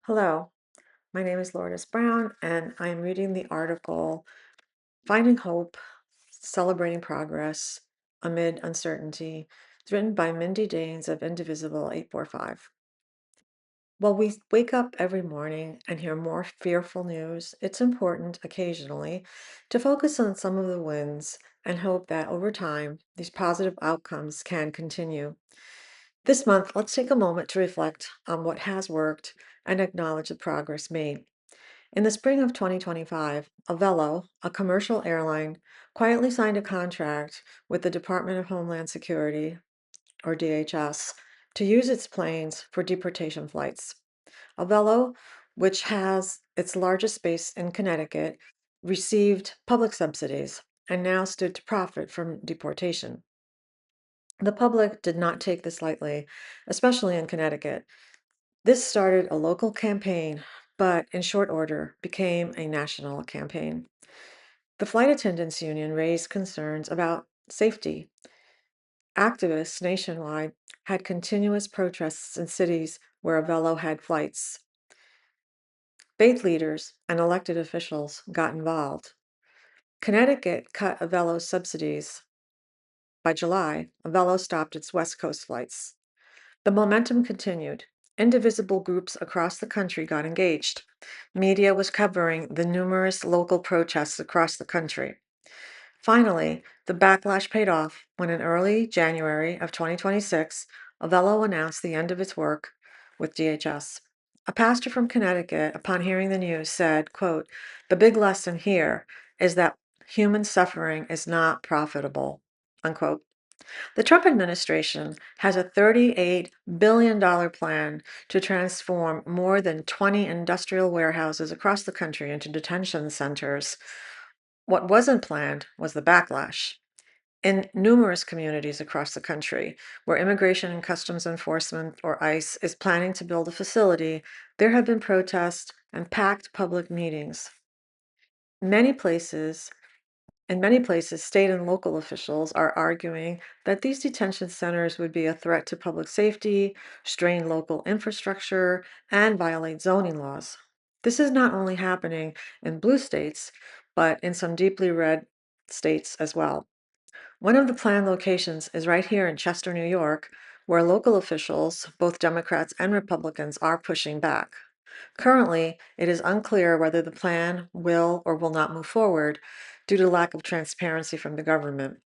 Hello, my name is Lourdes Brown, and I am reading the article Finding Hope, Celebrating Progress Amid Uncertainty. It's written by Mindy of Indivisible 845. While we wake up every morning and hear more fearful news, it's important occasionally to focus on some of the wins and hope that over time these positive outcomes can continue. This month, let's take a moment to reflect on what has worked and acknowledge the progress made. In the spring of 2025, Avelo, a commercial airline, quietly signed a contract with the Department of Homeland Security, or DHS, to use its planes for deportation flights. Avelo, which has its largest base in Connecticut, received public subsidies and now stood to profit from deportation. The public did not take this lightly, especially in Connecticut. This started a local campaign, but in short order became a national campaign. The Flight Attendants Union raised concerns about safety. Activists nationwide had continuous protests in cities where Avelo had flights. Faith leaders and elected officials got involved. Connecticut cut Avelo's subsidies. By July, Avelo stopped its West Coast flights. The momentum continued. Indivisible groups across the country got engaged. Media was covering the numerous local protests across the country. Finally, the backlash paid off when in early January of 2026, Avello announced the end of its work with DHS. A pastor from Connecticut, upon hearing the news, said, quote, "The big lesson here is that human suffering is not profitable," unquote. The Trump administration has a $38 billion plan to transform more than 20 industrial warehouses across the country into detention centers. What wasn't planned was the backlash. In numerous communities across the country where Immigration and Customs Enforcement, or ICE, is planning to build a facility, there have been protests and packed public meetings. Many places In many places, state and local officials are arguing that these detention centers would be a threat to public safety, strain local infrastructure, and violate zoning laws. This is not only happening in blue states, but in some deeply red states as well. One of the planned locations is right here in Chester, New York, where local officials, both Democrats and Republicans, are pushing back. Currently, it is unclear whether the plan will or will not move forward due to lack of transparency from the government.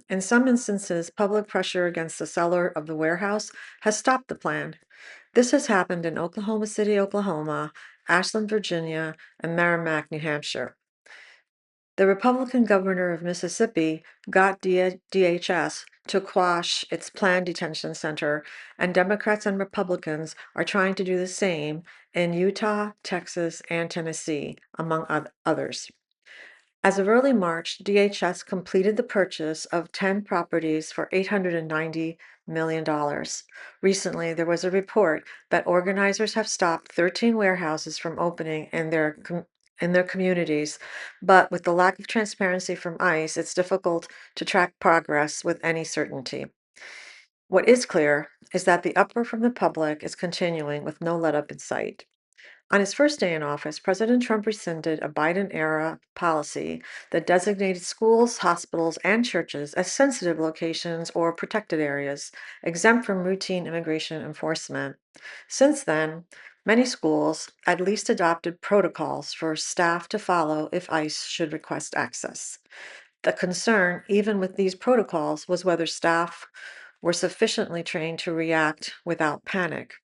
In some instances, public pressure against the seller of the warehouse has stopped the plan. This has happened in Oklahoma City, Oklahoma, Ashland, Virginia, and Merrimack, New Hampshire. The Republican governor of Mississippi got DHS to quash its planned detention center, and Democrats and Republicans are trying to do the same in Utah, Texas, and Tennessee, among others. As of early March, DHS completed the purchase of 10 properties for $890 million. Recently, there was a report that organizers have stopped 13 warehouses from opening in their communities, but with the lack of transparency from ICE, it's difficult to track progress with any certainty. What is clear is that the uproar from the public is continuing with no let-up in sight. On his first day in office, President Trump rescinded a Biden-era policy that designated schools, hospitals, and churches as sensitive locations or protected areas, exempt from routine immigration enforcement. Since then, many schools at least adopted protocols for staff to follow if ICE should request access. The concern, even with these protocols, was whether staff were sufficiently trained to react without panic.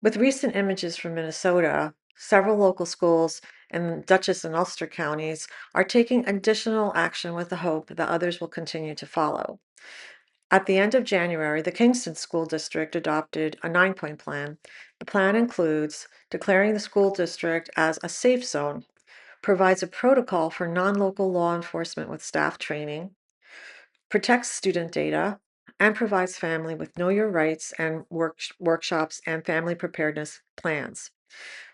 With recent images from Minnesota, several local schools in Dutchess and Ulster counties are taking additional action with the hope that others will continue to follow. At the end of January, the Kingston School District adopted a 9-point plan. The plan includes declaring the school district as a safe zone, provides a protocol for non-local law enforcement with staff training, protects student data, and provides family with know your rights and workshops and family preparedness plans.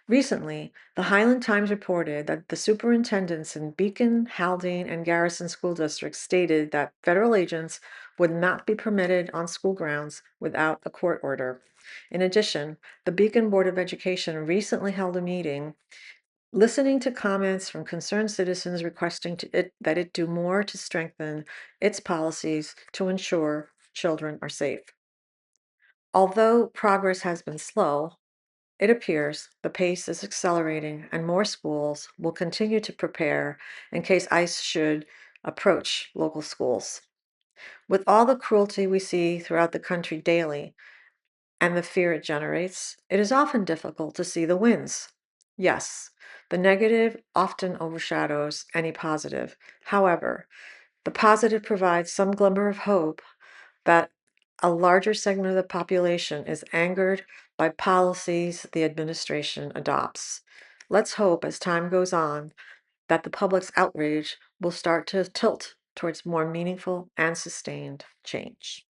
Recently, the Highland Times reported that the superintendents in Beacon, Haldane, and Garrison school districts stated that federal agents would not be permitted on school grounds without a court order. In addition, the Beacon Board of Education recently held a meeting listening to comments from concerned citizens requesting that it do more to strengthen its policies to ensure children are safe. Although progress has been slow, it appears the pace is accelerating and more schools will continue to prepare in case ICE should approach local schools. With all the cruelty we see throughout the country daily and the fear it generates, it is often difficult to see the wins. Yes, the negative often overshadows any positive. However, the positive provides some glimmer of hope that a larger segment of the population is angered by policies the administration adopts. Let's hope as time goes on that the public's outrage will start to tilt towards more meaningful and sustained change.